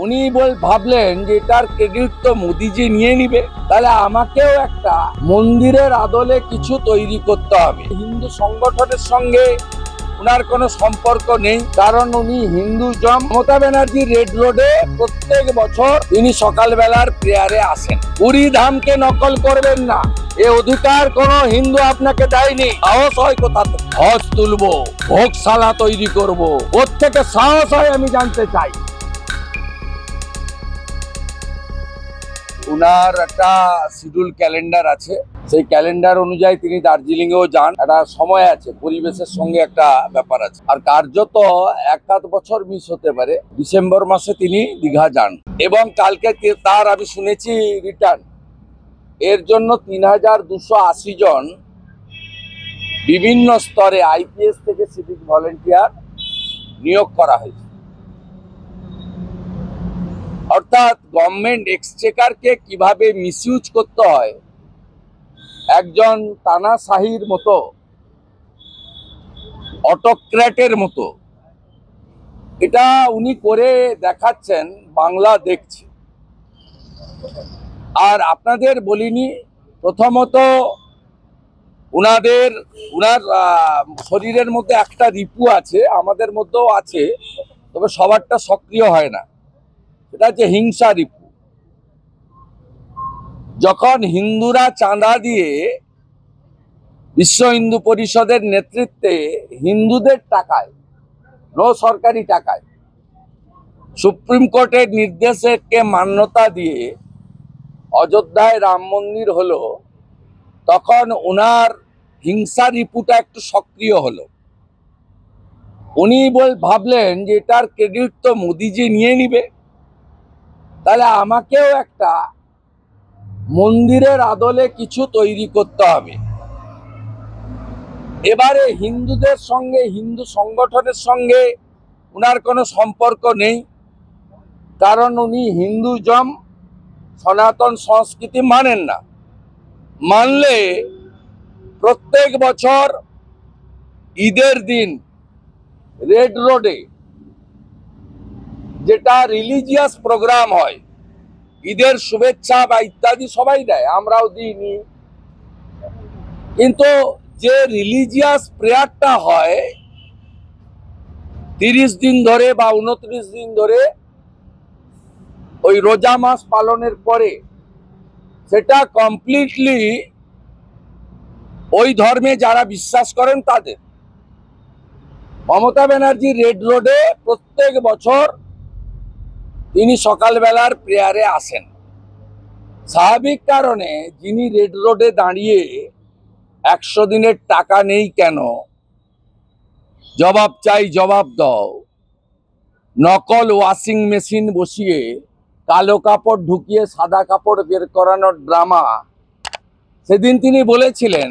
উনি ভাবলেন যে এটার ক্রেডিট তো মোদিজি নিয়ে নিবে, তাহলে আমাকেও একটা মন্দিরের আদলে কিছু তৈরি করতে হবে। হিন্দু সংগঠনের সঙ্গে উনার কোনো সম্পর্ক নেই, কারণ উনি হিন্দুজম। মমতা ব্যানার্জি রেড রোডে প্রত্যেক বছর তিনি সকালবেলার প্রেয়ারে আসেন। পুরী ধামকে নকল করবেন না, এ অধিকার কোন হিন্দু আপনাকে দেয়নি। সাহস হয় কোথা থেকে? হজ তুলবো, ভোগশালা তৈরি করব, কোত্থেকে সাহস হয় আমি জানতে চাই। উনার একটা শিডিউল ক্যালেন্ডার আছে, সেই ক্যালেন্ডার অনুযায়ী তিনি দার্জিলিং এও যান। একটা সময় আছে, পরিবেশের সঙ্গে একটা ব্যাপার আছে। আর কার্যত এক আধ বছর মিস হতে পারে, ডিসেম্বর মাসে তিনি দীঘা যান এবং কালকে তার আমি শুনেছি রিটার্ন। এর জন্য ৩,২৮০ জন বিভিন্ন স্তরে আইপিএস থেকে সিভিক ভলেন্টিয়ার নিয়োগ করা হয়েছে। অর্থাৎ গভর্নমেন্ট এক্সচেকারকে কিভাবে মিসইউজ করতে হয় একজন তানাশাহির মতো, অটোক্র্যাটের মতো, এটা উনি করে দেখাচ্ছেন। বাংলা দেখছে। আর আপনাদের বলিনি, প্রথমত উনার শরীরের মধ্যে একটা রিপু আছে, আমাদের মধ্যেও আছে, তবে সবারটা সক্রিয় হয় না। এটা হচ্ছে হিংসা রিপু। যখন হিন্দুরা চাঁদা দিয়ে বিশ্ব হিন্দু পরিষদের নেতৃত্বে হিন্দুদের টাকায়, সরকারি টাকায়, সুপ্রিম কোর্টের নির্দেশকে মান্যতা দিয়ে অযোধ্যায় রাম মন্দির হলো, তখন ওনার হিংসা রিপুটা একটু সক্রিয় হলো। উনি ভাবলেন যে এটার ক্রেডিট তো মোদিজি নিয়ে নিবে, তাহলে আমাকেও একটা মন্দিরের আদলে কিছু তৈরি করতে হবে। এবারে হিন্দুদের সঙ্গে, হিন্দু সংগঠনের সঙ্গে উনার কোনো সম্পর্ক নেই, কারণ উনি হিন্দুজম, সনাতন সংস্কৃতি মানেন না। মানলে প্রত্যেক বছর ঈদের দিন রেড রোডে যেটা রিলিজিয়াস প্রোগ্রাম হয়, ঈদের শুভেচ্ছা বা ইত্যাদি সবাই দেয়, আমরাও দিইনি, কিন্তু যে রিলিজিয়াস প্রেয়ারটা হয় 30 দিন ধরে বা 29 দিন ধরে ওই রোজা মাস পালনের পরে, সেটা কমপ্লিটলি ওই ধর্মে যারা বিশ্বাস করেন তাদের। মমতা ব্যানার্জি রেড রোডে প্রত্যেক বছর তিনি সকালবেলার প্রেয়ারে আসেন। স্বাভাবিক কারণে যিনি রেড রোডে দাঁড়িয়ে 100 দিনের টাকা নেই কেন, জবাব চাই, জবাব দাও, নকল ওয়াশিং মেশিন বসিয়ে কালো কাপড় ঢুকিয়ে সাদা কাপড় বের করানোর ড্রামা, সেদিন তিনি বলেছিলেন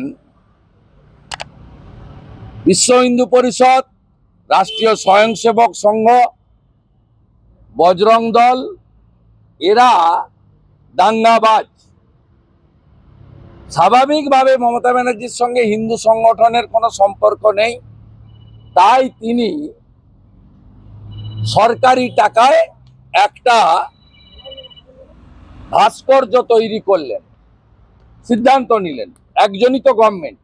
বিশ্ব হিন্দু পরিষদ, রাষ্ট্রীয় স্বয়ংসেবক সংঘ, বজরং দল, এরা দাঙ্গাবাজ। স্বাভাবিকভাবে মমতা ব্যানার্জির সঙ্গে হিন্দু সংগঠনের কোনো সম্পর্ক নেই, তাই তিনি সরকারি টাকায় একটা ভাস্কর্য তৈরি করলেন, সিদ্ধান্ত নিলেন। একজনই তো গভর্নমেন্ট।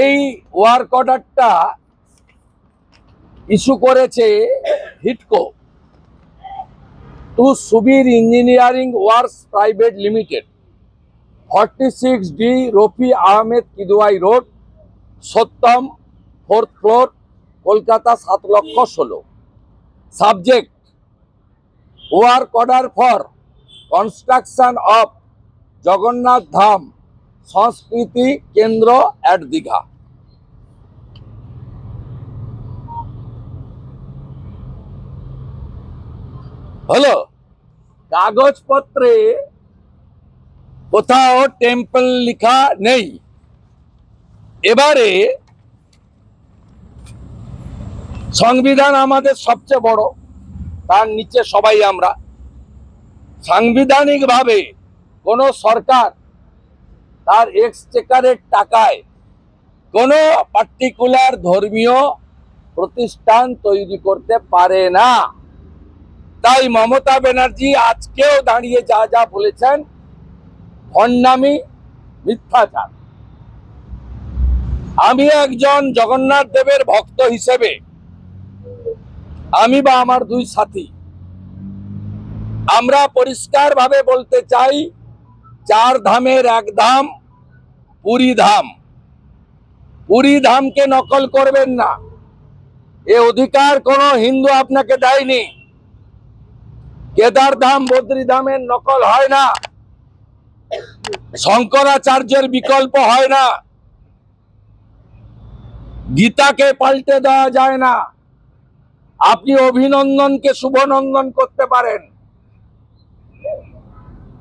এই ওয়ার্ক অর্ডারটা ইস্যু করেছে Hitco to Subir engineering works private limited, 46D Rafi Ahmed Kidwai road, Satyam, 4th floor, Kolkata 7,16,000। Subject work order for construction of Jagannath Dham সংস্কৃতি কেন্দ্র এট দীঘা। হলো, কাগজপত্রে কোথাও টেম্পল লেখা নেই। এবারে সংবিধান আমাদের সবচেয়ে বড়, তার নিচে সবাই আমরা। সাংবিধানিকভাবে কোন সরকার তার এক্সচেকারের টাকায় কোন পার্টিকুলার ধর্মীয় প্রতিষ্ঠান তৈরি করতে পারে না। তাই মমতা ব্যানার্জি আজকেও দাঁড়িয়ে যা যা বলেছেন ভণ্ডামি, মিথ্যাচার। আমি একজন জগন্নাথ দেবের ভক্ত হিসেবে আমি বা আমার দুই সাথী আমরা পরিষ্কার ভাবে বলতে চাই, চার ধামের এক ধাম পুরী ধাম। পুরী ধামকে নকল করবেন না, এ অধিকার কোন হিন্দু আপনাকে দেয়নি। কেদার ধাম, বদ্রী ধামের নকল হয় না, শঙ্করাচার্যের বিকল্প হয় না, গীতাকে পাল্টে দেওয়া যায় না। আপনি অভিনন্দনকে শুভনন্দন করতে পারেন,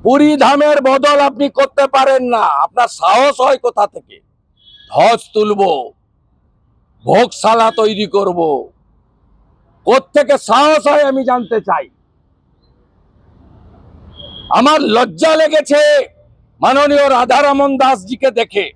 পুরী ধামের বদল আপনি করতে পারেন না। আপনার সাহস হয় কোথা থেকে? ধ্বজ তুলবো, ভোগশালা তৈরি করব, কোত্থেকে সাহস হয় আমি জানতে চাই। আমার লজ্জা লেগেছে মাননীয় রাধারমন দাসজিকে দেখে।